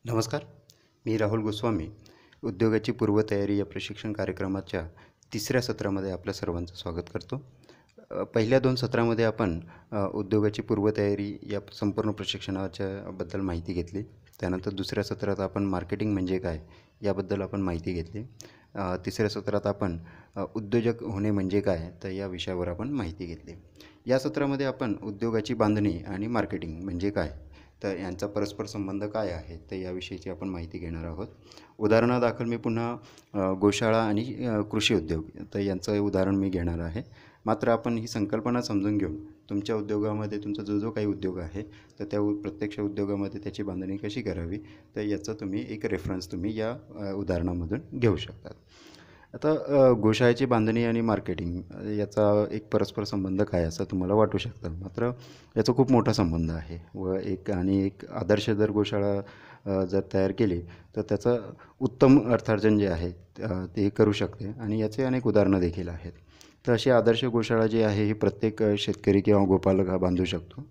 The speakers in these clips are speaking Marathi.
नमस्कार. मी राहुल गोस्वामी. उद्योगाची पूर्वतयारी या प्रशिक्षण कार्यक्रमाच्या तिसऱ्या सत्रामध्ये आपल्या सर्वांचं स्वागत करतो. पहिल्या 2 सत्रामध्ये आपण उद्योगाची पूर्वतयारी या संपूर्ण प्रशिक्षणाच्या बद्दल माहिती घेतली. त्यानंतर दुसऱ्या सत्रात आपण मार्केटिंग म्हणजे काय याबद्दल आपण माहिती घेतली. तिसऱ्या सत्रात आपण उद्योजक होणे म्हणजे काय तर या विषयावर आपण माहिती घेतली. या सत्रामध्ये आपण उद्योगाची बांधणी आणि मार्केटिंग म्हणजे काय तर यांचा परस्पर संबंध काय आहे तर याविषयीची आपण माहिती घेणार आहोत. उदाहरणादाखल मी पुन्हा गोशाळा आणि कृषी उद्योग तर यांचं उदाहरण मी घेणार आहे. मात्र आपण ही संकल्पना समजून घेऊन तुमच्या उद्योगामध्ये तुमचा जो काही उद्योग आहे तर त्या प्रत्यक्ष उद्योगामध्ये त्याची बांधणी कशी करावी तर याचं तुम्ही एक रेफरन्स तुम्ही या उदाहरणामधून घेऊ शकतात. आता गोशाळेची बांधणी आणि मार्केटिंग याचा एक परस्पर संबंध काय असं तुम्हाला वाटू शकतं. मात्र याचा खूप मोठा संबंध आहे व एक आदर्श जर गोशाळा जर तयार केली तर त्याचं उत्तम अर्थार्जन जे आहे ते करू शकते आणि याचे अनेक उदाहरणं देखील आहेत. तर अशी आदर्श गोशाळा जी आहे ही प्रत्येक शेतकरी किंवा गोपालक हा बांधू शकतो.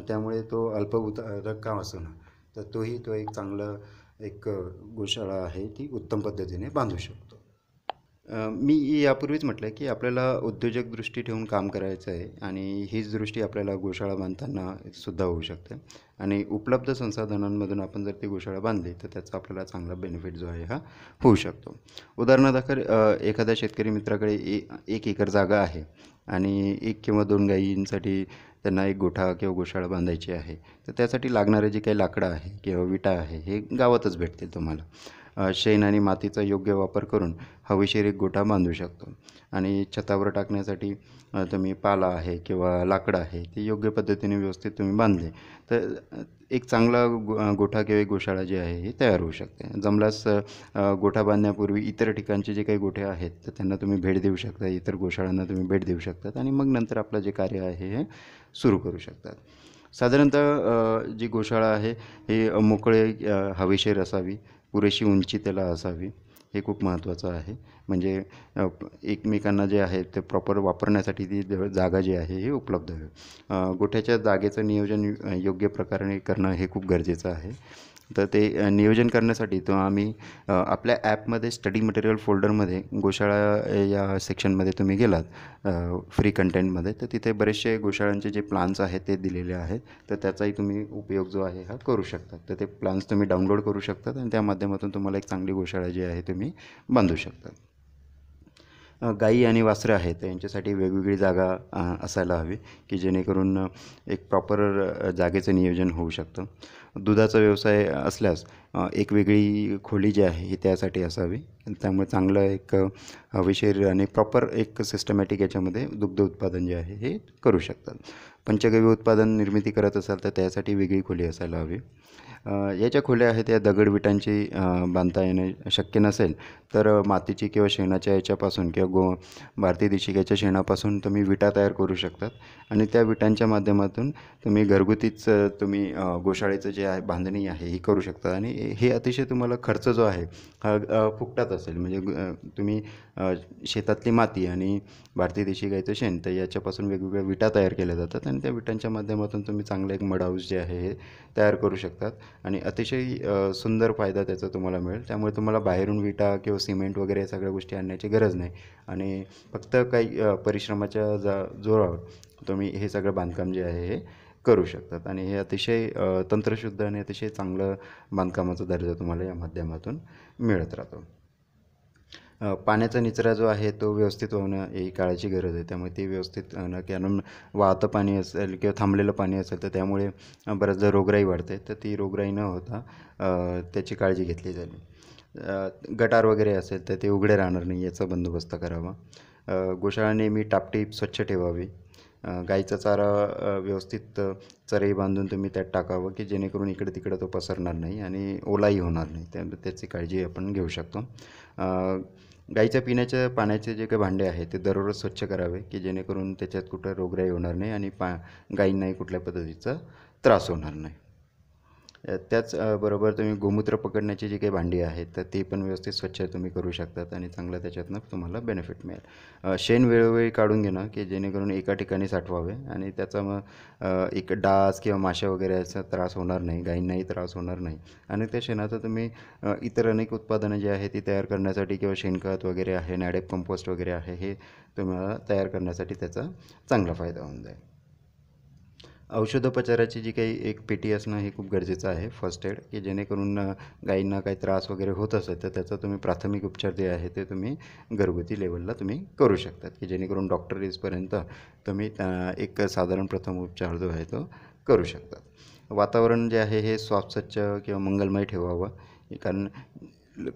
त्यामुळे तो अल्प उत्पादक का असेना तर तो एक चांगला एक गोशाळा आहे ती उत्तम पद्धतीने बांधू शकतो. मी यापूर्वीच म्हटलं की आपल्याला उद्योजक दृष्टी ठेवून काम करायचं आहे आणि हीच दृष्टी आपल्याला गोशाळा बांधताना सुद्धा होऊ शकते आणि उपलब्ध संसाधनांमधून आपण जर ती गोशाळा बांधली तर त्याचा आपल्याला चांगला बेनिफिट जो आहे हा होऊ शकतो. उदाहरणादाखल एखाद्या शेतकरी मित्राकडे 1 एकर जागा आहे आणि 1 किंवा 2 गायींसाठी त्यांना एक गोठा किंवा गोशाळा बांधायची आहे. तर त्यासाठी लागणारे जे काही लाकडं आहे किंवा विटा आहे हे गावातच भेटतील तुम्हाला. शेण आणि मातीचा योग्य वापर करून हवेशीर एक गोठा बांधू शकतो आणि छतावर टाकण्यासाठी तुम्ही पाला आहे किंवा लाकडं आहे ते योग्य पद्धतीने व्यवस्थित तुम्ही बांधले तर एक चांगला गोठा किंवा एक गोशाळा जी आहे ही तयार होऊ शकते. जमल्यास गोठा बांधण्यापूर्वी इतर ठिकाणचे जे काही गोठे आहेत तर त्यांना तुम्ही भेट देऊ शकता, इतर गोशाळांना तुम्ही भेट देऊ शकतात आणि मग नंतर आपलं जे कार्य आहे हे सुरू करू शकतात. साधारणतः जी गोशाळा आहे ही मोकळे हवेशीर असावी, पुरेशी उंची त्याला असावी हे खूप महत्त्वाचं आहे. म्हणजे एकमेकांना जे आहे ते प्रॉपर वापरण्यासाठी ती जागा जी आहे ही उपलब्ध आहे. गोठ्याच्या जागेचं नियोजन योग्य प्रकारे करणं हे खूप गरजेचं आहे. तर ते नियोजन करण्यासाठी आम्ही आपल्या ॲपमध्ये स्टडी मटेरियल फोल्डरमध्ये गोशाळा या सेक्शनमध्ये तुम्ही गेलात फ्री कंटेंटमध्ये तर तिथे बरेचसे गोशाळांचे जे प्लान्स आहेत ते दिलेले आहेत. तर त्याचाही तुम्ही उपयोग जो आहे हा करू शकता. तर ते प्लान्स तुम्ही डाउनलोड करू शकतात आणि त्या माध्यमातून तुम्हाला एक चांगली गोशाळा जी आहे तुम्ही बांधू शकता. गाई आणि वासरं आहेत तर यांच्यासाठी वेगवेगळी जागा असायला हवी की जेणेकरून एक प्रॉपर जागेचं नियोजन होऊ शकतं. दुधाचा व्यवसाय असल्यास एक वेगळी खोली जी आहे ही त्यासाठी असावी. त्यामुळे चांगलं एक हवेशीर आणि प्रॉपर एक सिस्टमॅटिक याच्यामध्ये दुग्ध उत्पादन जे आहे हे करू शकतात. पंचगव्य उत्पादन निर्मिती करत असाल तर त्यासाठी वेगळी खोली असायला हवी. याच्या खोल्या आहेत त्या दगडविटांची बांधता येणे शक्य नसेल तर मातीची किंवा शेणाच्या याच्यापासून किंवा भारतीय देशिकेच्या शेणापासून तुम्ही विटा तयार करू शकतात आणि त्या विटांच्या माध्यमातून तुम्ही घरगुतीच तुम्ही गोशाळेचं जे आहे बांधणी आहे ही करू शकता आणि हे अतिशय तुम्हाला खर्च जो आहे हा फुकटात असेल. म्हणजे तुम्ही शेतातली माती आणि भारतीय देशी गाईचं शेण तर याच्यापासून वेगवेगळ्या विटा तयार केल्या जातात आणि त्या विटांच्या माध्यमातून तुम्ही चांगलं एक मड हाऊस जे आहे हे तयार करू शकतात आणि अतिशय सुंदर फायदा त्याचा तुम्हाला मिळेल. त्यामुळे तुम्हाला बाहेरून विटा किंवा सिमेंट वगैरे या सगळ्या गोष्टी आणण्याची गरज नाही आणि फक्त काही परिश्रमाच्या जोरावर तुम्ही हे सगळं बांधकाम जे आहे हे करू शकतात आणि हे अतिशय तंत्रशुद्ध आणि अतिशय चांगलं बांधकामाचा दर्जा तुम्हाला या माध्यमातून मिळत राहतो. पाण्याचा निचरा जो आहे तो व्यवस्थित होणं ही काळाची गरज आहे. त्यामुळे ते व्यवस्थित कारण वाहतं पाणी असेल किंवा थांबलेलं पाणी असेल तर त्यामुळे बऱ्याचदा रोगराई वाढते. तर ती रोगराई न होता त्याची काळजी घेतली जाईल. गटार वगैरे असेल तर ते उघडे राहणार नाही याचा बंदोबस्त करावा. गोशाळा नेहमी टापटीप स्वच्छ ठेवावी. गाईचा चारा व्यवस्थित चरई बांधून तुम्ही त्यात टाकावं की जेणेकरून इकडे तिकडे तो पसरणार नाही आणि ओलाही होणार नाही. त्याची काळजी आपण घेऊ शकतो. गाईच्या पिण्याच्या पाण्याचे जे काही भांडे आहेत ते दररोज स्वच्छ करावे की जेणेकरून त्याच्यात कुठं रोगराई होणार नाही आणि गाईंनाही कुठल्या पद्धतीचा त्रास होणार नाही. बरोबर तुम्ही गोमूत्र पकडण्याची जी काही भांडी आहेत तर ती पण व्यवस्थित स्वच्छ तुम्ही करू शकतात आणि चांगलं त्याच्यातनं तुम्हाला बेनिफिट मिळेल. शेण वेळोवेळी काढून घेणं की जेणेकरून एका ठिकाणी साठवावे आणि त्याचा मग एक डास किंवा माशा वगैरे याचा त्रास होणार नाही, गायींनाही त्रास होणार नाही. आणि त्या शेणाचं तुम्ही इतर अनेक उत्पादनं जी आहे ती तयार करण्यासाठी किंवा शेणखत वगैरे आहे, नॅडॅप कंपोस्ट वगैरे आहे, हे तुम्हाला तयार करण्यासाठी त्याचा चांगला फायदा होऊन जाईल. औषधोपचाराची जी काही एक पेटी असणं हे खूप गरजेचं आहे, फर्स्ट एड, की जेणेकरून गायींना काही त्रास वगैरे होत असेल तर त्याचा तुम्ही प्राथमिक उपचार जे आहे ते तुम्ही घरगुती लेवलला तुम्ही करू शकतात, की जेणेकरून डॉक्टर येईपर्यंत तुम्ही एक साधारण प्रथम उपचार जो आहे तो करू शकतात. वातावरण जे आहे हे स्वच्छ किंवा मंगलमय ठेवावं, कारण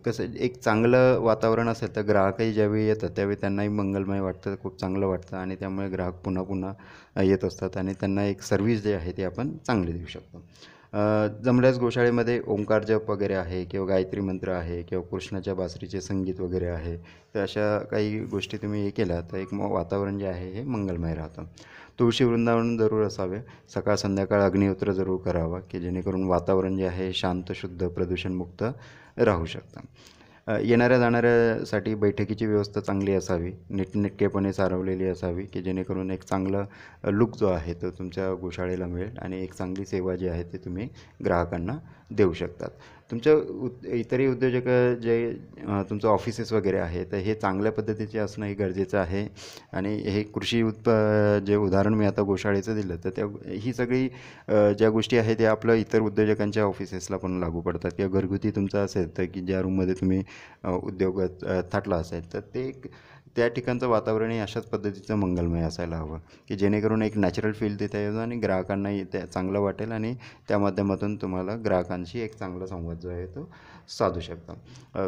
कसं एक चांगलं वातावरण असेल तर ग्राहकही ज्यावेळी येतात त्यावेळी त्यांनाही मंगलमय वाटतं, खूप चांगलं वाटतं आणि त्यामुळे ग्राहक पुन्हा पुन्हा येत असतात आणि त्यांना एक सर्व्हिस जी आहे ती आपण चांगली देऊ शकतो. जमल्यास गोशाळेमध्ये ओंकार जप वगैरे आहे किंवा गायत्री मंत्र आहे किंवा कृष्णाच्या बासरीचे संगीत वगैरे आहे, तर अशा काही गोष्टी तुम्ही हे केल्या तर एक वातावरण जे आहे हे मंगलमय राहतं. तुळशी वृंदावन जरूर असावे. सकाळ संध्याकाळ अग्निहोत्र जरूर करावा, की जेणेकरून वातावरण जे आहे शांत, शुद्ध, प्रदूषणमुक्त राहू शकतं. येणाऱ्या जाणाऱ्यासाठी बैठकीची व्यवस्था चांगली असावी, नीटनेटकेपणे सारवलेली असावी, की जेणेकरून एक चांगलं लूक जो आहे तो तुमच्या गोशाळेला मिळेल आणि एक चांगली सेवा जी आहे ती तुम्ही ग्राहकांना देऊ शकतात. तुमच्या इतरही उद्योजक जे तुमचं ऑफिसेस वगैरे आहे तर हे चांगल्या पद्धतीचे असणं हे गरजेचं आहे. आणि हे कृषी जे उदाहरण मी आता गोशाळेचं दिलं तर ही सगळी ज्या गोष्टी आहेत त्या आपलं इतर उद्योजकांच्या ऑफिसेसला पण लागू पडतात किंवा घरगुती तुमचं असेल तर की ज्या रूममध्ये तुम्ही उद्योगात थाटला असेल तर त्या ठिकाणचं वातावरणही अशाच पद्धतीचं मंगलमय असायला हवं, की जेणेकरून एक नॅचरल फील देता येईल आणि ग्राहकांनाही ते चांगलं वाटेल आणि त्या माध्यमातून तुम्हाला ग्राहकांशी एक चांगला संवाद जो आहे तो साधू शकता.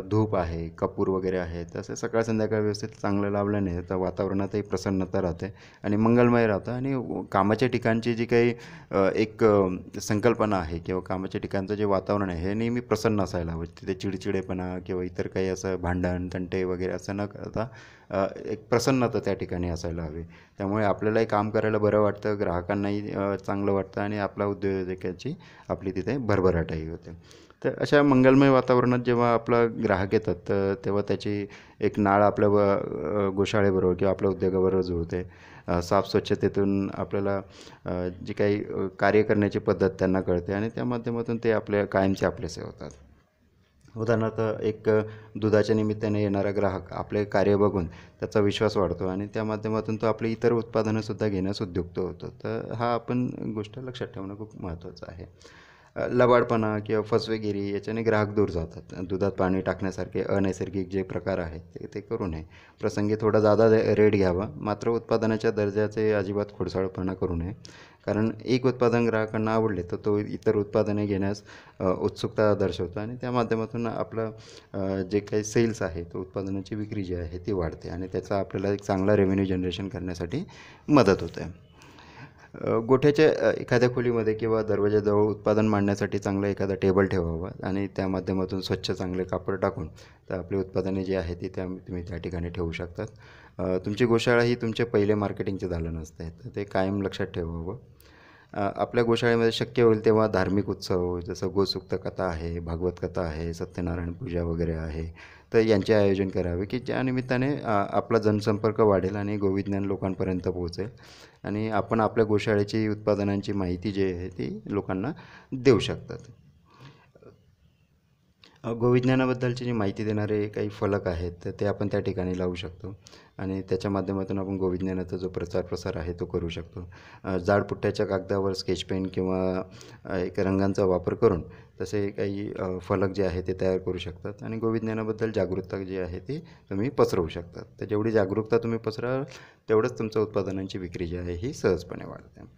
धूप आहे, कपूर वगैरे आहे, तसं सकाळ संध्याकाळ व्यवस्थित चांगलं लावल्याने तर वातावरणातही प्रसन्नता राहते आणि मंगलमय राहतं आणि कामाच्या ठिकाणची जी काही एक संकल्पना आहे किंवा कामाच्या ठिकाणचं जे वातावरण आहे हे नेहमी प्रसन्न असायला हवं. तिथे चिडचिडेपणा किंवा इतर काही असं भांडण तंटे वगैरे असं न करता एक प्रसन्नता त्या ठिकाणी असायला हवी. त्यामुळे आपल्यालाही काम करायला बरं वाटतं, ग्राहकांनाही चांगलं वाटतं आणि आपल्या उद्योजकाची आपली तिथे भरभराटही होते. तर अशा मंगलमय वातावरणात जेव्हा आपला ग्राहक येतात तर तेव्हा त्याची एक नाळ आपल्या गोशाळेबरोबर किंवा आपल्या उद्योगाबरोबर जुळते. साफ स्वच्छतेतून आपल्याला जी काही कार्य करण्याची पद्धत त्यांना कळते आणि त्या माध्यमातून ते आपल्या कायमचे आपलेसे होतात. उदाहरणार्थ एक दुधाच्या निमित्ताने येणारा ग्राहक आपले कार्य बघून त्याचा विश्वास वाढतो आणि त्या माध्यमातून तो आपली इतर उत्पादनंसुद्धा घेण्यास उद्युक्त होतो. तर हा आपण गोष्ट लक्षात ठेवणं खूप महत्त्वाचं आहे. लबाडपणा किंवा फसवेगिरी याच्याने ग्राहक दूर जातात. दुधात पाणी टाकण्यासारखे अनैसर्गिक जे प्रकार आहेत ते करू नये. प्रसंगी थोडा जादा रेट घ्यावा, मात्र उत्पादनाच्या दर्जाचे अजिबात खोडसाळपणा करू नये. कारण एक उत्पादन ग्राहकांना आवडले तर तो इतर उत्पादने घेण्यास उत्सुकता दर्शवतो आणि त्या माध्यमातून आपलं जे काही सेल्स आहे तो उत्पादनाची विक्री जी आहे ती वाढते आणि त्याचा आपल्याला एक चांगला रेव्हेन्यू जनरेशन करण्यासाठी मदत होते. गोठ्याच्या एखाद्या खोलीमध्ये किंवा दरवाजाजवळ उत्पादन मांडण्यासाठी चांगला एखादा टेबल ठेवावा आणि त्या माध्यमातून स्वच्छ चांगले कापड टाकून तर आपली उत्पादने जी आहे ती तुम्ही त्या ठिकाणी ठेवू शकतात. तुमची गोशाळा ही तुमचे पहिले मार्केटिंगचे दालन असते तर ते कायम लक्षात ठेवावं. आपल्या गोशाळेमध्ये शक्य होईल तेव्हा धार्मिक उत्सव जसं गोसूक्त कथा आहे, भागवत कथा आहे, सत्यनारायण पूजा वगैरे आहे, तर यांचे आयोजन करावे की ज्या निमित्ताने आपला जनसंपर्क वाढेल आणि गोविज्ञान लोकांपर्यंत पोहोचेल आणि आपण आपल्या गोशाळेची उत्पादनांची माहिती जी आहे ती लोकांना देऊ शकतात. गोविज्ञानाबद्दलची जी माहिती देणारे काही फलक आहेत तर ते आपण त्या ठिकाणी लावू शकतो आणि त्याच्या माध्यमातून आपण गोविज्ञानाचा जो प्रचार प्रसार आहे तो करू शकतो. जाड पुठ्ठ्याच्या कागदावर स्केच पेन किंवा एक रंगांचा वापर करून तसे काही फलक जे आहे ते तयार करू शकतात आणि गोविज्ञानाबद्दल जागरूकता जी आहे ती तुम्ही पसरवू शकतात. तर जेवढी जागरूकता तुम्ही पसराल तेवढंच तुमचं उत्पादनांची विक्री जी आहे ही सहजपणे वाढते.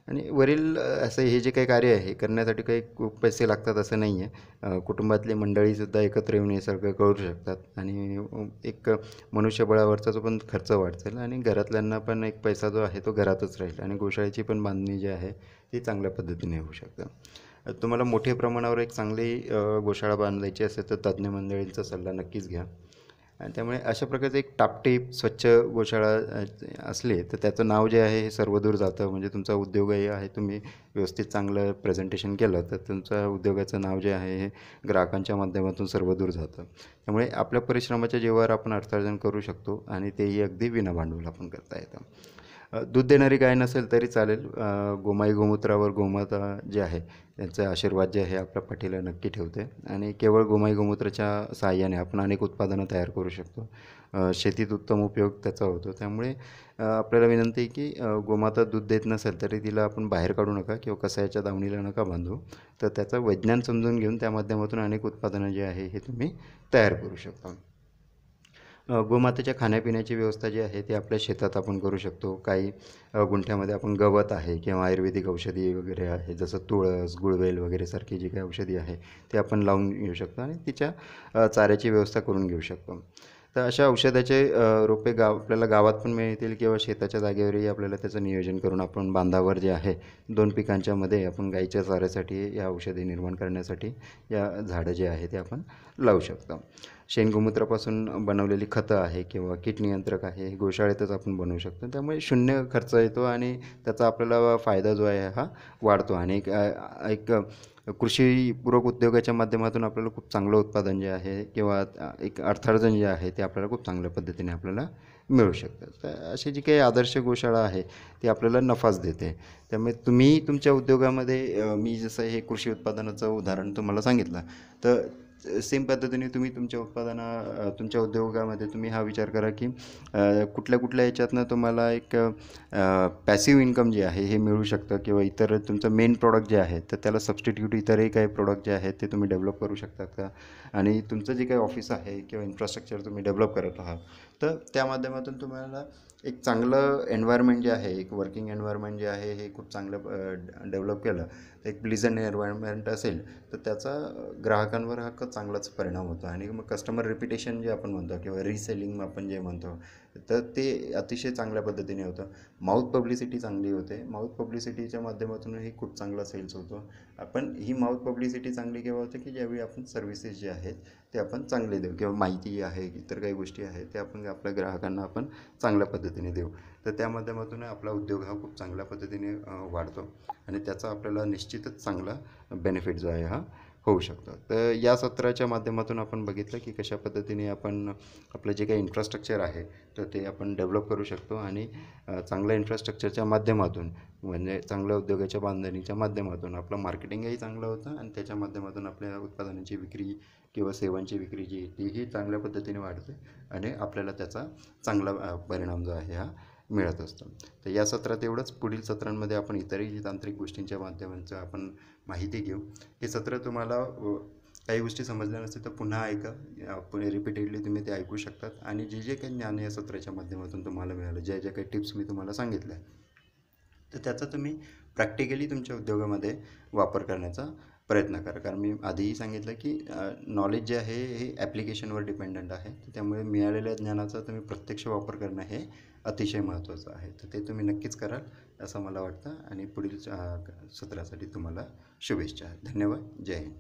आणि वरील असं हे जे काही कार्य आहे करण्यासाठी काही खूप पैसे लागतात असं नाही आहे. कुटुंबातली मंडळीसुद्धा एकत्र येऊन हे सगळं करू शकतात आणि एक मनुष्यबळावरचा जो पण खर्च वाढेल आणि घरातल्यांना पण एक पैसा जो आहे तो घरातच राहील आणि गोशाळेची पण बांधणी जी आहे ती चांगल्या पद्धतीने होऊ शकतं. तुम्हाला मोठ्या प्रमाणावर एक चांगली गोशाळा बांधायची असेल तर तज्ज्ञ मंडळींचा सल्ला नक्कीच घ्या. आणि त्यामुळे अशा प्रकारचं एक टापटीप स्वच्छ गोशाळा असली तर त्याचं नाव जे आहे हे सर्वदूर जातं. म्हणजे तुमचा उद्योगही आहे, तुम्ही व्यवस्थित चांगलं प्रेझेंटेशन केलं तर तुमच्या उद्योगाचं नाव जे आहे हे ग्राहकांच्या माध्यमातून सर्वदूर जातं. त्यामुळे आपल्या परिश्रमाच्या जीवावर आपण अर्थार्जन करू शकतो आणि तेही अगदी विनाभांडवल आपण करता येतं. दूध देणारी गाय नसेल तरी चालेल, गोमाई गोमूत्रावर गोमाता जे आहे त्यांचे आशीर्वाद जे आहे आपल्या पाठीला नक्की ठेवते आणि केवळ गोमाई गोमूत्राच्या सहाय्याने आपण अनेक उत्पादनं तयार करू शकतो. शेतीत उत्तम उपयोग त्याचा होतो. त्यामुळे आपल्याला विनंती आहे की गोमाता दूध देत नसेल तरी तिला आपण बाहेर काढू नका किंवा कसायाच्या दावणीला नका बांधू. तर त्याचं वैज्ञान समजून घेऊन त्या माध्यमातून अनेक उत्पादनं जे आहे हे तुम्ही तयार करू शकता. गोमातेच्या खाण्यापिण्याची व्यवस्था जी आहे ती आपल्या शेतात आपण करू शकतो. काही गुंठ्यामध्ये आपण गवत आहे किंवा आयुर्वेदिक औषधी वगैरे आहे, जसं तुळस, गुळवेल वगैरे सारखी जी काही औषधी आहे ते आपण लावून घेऊ शकतो आणि तिच्या चाऱ्याची व्यवस्था करून घेऊ शकतो. तर अशा औषधाचे रोपे आपल्याला गावात पण मिळतील किंवा शेताच्या जागेवरही आपल्याला त्याचं नियोजन करून आपण बांधावर जे आहे 2 पिकांच्या मध्ये आपण गाईच्या चाऱ्यासाठी या औषधी निर्माण करण्यासाठी या झाडं जे आहे ते आपण लावू शकतो. शेणगोमूत्रापासून बनवलेली खतं आहे किंवा कीड नियंत्रक आहे, हे गोशाळेतच आपण बनवू शकतो. त्यामुळे शून्य खर्च येतो आणि त्याचा आपल्याला फायदा जो आहे हा वाढतो आणि एक कृषीपूरक उद्योगाच्या माध्यमातून आपल्याला खूप चांगलं उत्पादन जे आहे किंवा एक अर्थार्जन जे आहे ते आपल्याला खूप चांगल्या पद्धतीने आपल्याला मिळू शकतं. तर अशी जी काही आदर्श गोशाळा आहे ती आपल्याला नफाच देते. त्यामुळे तुम्ही तुमच्या उद्योगामध्ये मी जसं हे कृषी उत्पादनाचं उदाहरण तुम्हाला सांगितलं, तर सेम पद्धतीने तुम्ही तुमच्या उद्योगामध्ये तुम्ही हा विचार करा की कुठल्या कुठल्या याच्यातनं तुम्हाला एक पॅसिव्ह इन्कम जे आहे हे मिळू शकतं किंवा इतर तुमचं मेन प्रॉडक्ट जे आहे तर त्याला सबस्टिट्यूट इतरही काही प्रॉडक्ट जे आहेत ते तुम्ही डेव्हलप करू शकतात का. आणि तुमचं जे काही ऑफिस आहे किंवा इन्फ्रास्ट्रक्चर तुम्ही डेव्हलप करत आहात तर त्या माध्यमातून तुम्हाला एक चांगलं एन्व्हायरमेंट जे आहे, एक वर्किंग एन्व्हायरमेंट जे आहे हे खूप चांगलं डेव्हलप केलं तर एक प्लीझंट एन्व्हायरमेंट असेल तर त्याचा ग्राहकांवर हा चांगलाच परिणाम होतो आणि मग कस्टमर रिपिटेशन जे आपण म्हणतो किंवा रिसेलिंग आपण जे म्हणतो तर ते अतिशय चांगल्या पद्धतीने होतं. माउथ पब्लिसिटी चांगली होते. माउथ पब्लिसिटीच्या माध्यमातूनही खूप चांगला सेल्स होतो. आपण ही माउथ पब्लिसिटी चांगली केव्हा होते की ज्यावेळी आपण सर्व्हिसेस जे आहेत ते आपण चांगले देऊ किंवा माहिती आहे, इतर काही गोष्टी आहेत ते आपण आपल्या ग्राहकांना आपण चांगल्या पद्धतीने देऊ. तर त्या माध्यमातून आपला उद्योग हा खूप चांगल्या पद्धतीने वाढतो आणि त्याचा आपल्याला निश्चितच चांगला बेनिफिट जो आहे हा होऊ शकतो. तर या सत्राच्या माध्यमातून आपण बघितलं की कशा पद्धतीने आपण आपलं जे काही इन्फ्रास्ट्रक्चर आहे तर ते आपण डेव्हलप करू शकतो आणि चांगल्या इन्फ्रास्ट्रक्चरच्या माध्यमातून म्हणजे चांगल्या उद्योगाच्या बांधणीच्या माध्यमातून आपलं मार्केटिंगही चांगलं होतं आणि त्याच्या माध्यमातून आपल्या उत्पादनांची विक्री किंवा सेवांची विक्री जी तीही चांगल्या पद्धतीने वाढते आणि आपल्याला त्याचा चांगला परिणाम जो आहे हा मिळत असतो. तर या सत्रात एवढंच. पुढील सत्रांमध्ये आपण इतरही तांत्रिक गोष्टींच्या माध्यमांचं आपण माहिती घेऊ. हे सत्र तुम्हाला काही गोष्टी समजल्या नसतील तर पुन्हा ऐका, पुढे रिपीटेडली तुम्ही ते ऐकू शकतात आणि जे जे काही ज्ञान या सत्राच्या माध्यमातून तुम्हाला मिळालं, ज्या ज्या काही टिप्स मी तुम्हाला सांगितल्या तर त्याचा तुम्ही प्रॅक्टिकली तुमच्या उद्योगामध्ये वापर करण्याचा प्रयत्न करा. कारण मी आधीही सांगितलं की नॉलेज जे आहे हे ॲप्लिकेशनवर डिपेंडंट आहे. त्यामुळे मिळालेल्या ज्ञानाचा तुम्ही प्रत्यक्ष वापर करणं हे अतिशय महत्त्वाचं आहे. तर ते तुम्ही नक्कीच कराल असं मला वाटतं आणि पुढील सत्रासाठी तुम्हाला शुभेच्छा. धन्यवाद. जय हिंद.